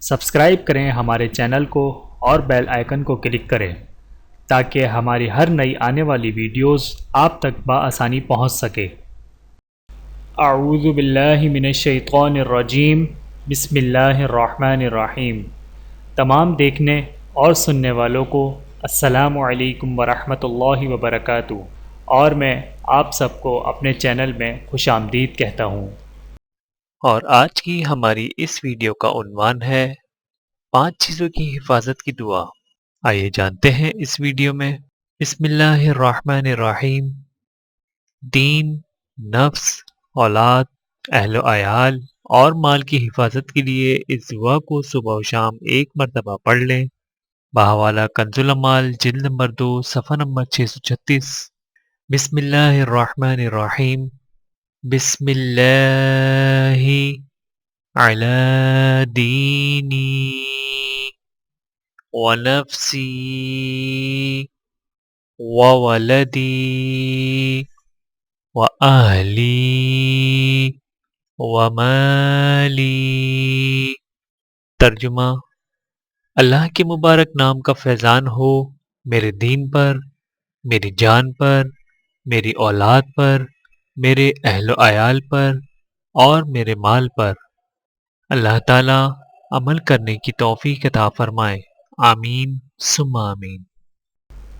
Subscribe کریں ہمارے channel کو اور بیل آئیکن کو کلک کریں تاکہ ہماری ہر نئی آنے والی ویڈیوز آپ تک بآسانی پہنچ سکے۔ اعوذ باللہ من الشیطان الرجیم، بسم اللہ الرحمن الرحیم۔ تمام دیکھنے اور سننے والوں کو السلام علیکم ورحمۃ اللہ وبرکاتہ، اور میں آپ سب کو اپنے چینل میں خوش آمدید کہتا ہوں۔ اور آج کی ہماری اس ویڈیو کا عنوان ہے 5 چیزوں کی حفاظت کی دعا۔ آئیے جانتے ہیں اس ویڈیو میں۔ بسم اللہ الرحمن الرحیم۔ دین، نفس، اولاد، اہل و عیال اور مال کی حفاظت کے لیے اس دعا کو صبح و شام ایک مرتبہ پڑھ لیں۔ بہاوالہ کنز الاموال جلد نمبر 2 صفحہ نمبر 636۔ بسم اللہ الرحمن الرحیم۔ بسم اللہ علی دینی ونفسی وولدی واہلی ومالی۔ ترجمہ: اللہ کے مبارک نام کا فیضان ہو میرے دین پر، میری جان پر، میری اولاد پر، میرے اہل و عیال پر اور میرے مال پر۔ اللہ تعالیٰ عمل کرنے کی توفیق عطا فرمائے، آمین ثم آمین۔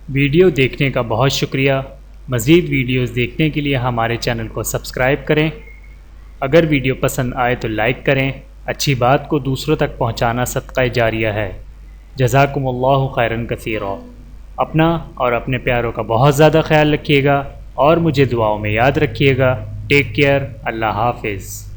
ویڈیو دیکھنے کا بہت شکریہ۔ مزید ویڈیوز دیکھنے کے لیے ہمارے چینل کو سبسکرائب کریں۔ اگر ویڈیو پسند آئے تو لائک کریں۔ اچھی بات کو دوسروں تک پہنچانا صدقہ جاریہ ہے۔ جزاکم اللہ خیرا کثیرا۔ اپنا اور اپنے پیاروں کا بہت زیادہ خیال رکھیے گا اور مجھے دعاؤں میں یاد رکھیے گا۔ Take care. اللہ حافظ۔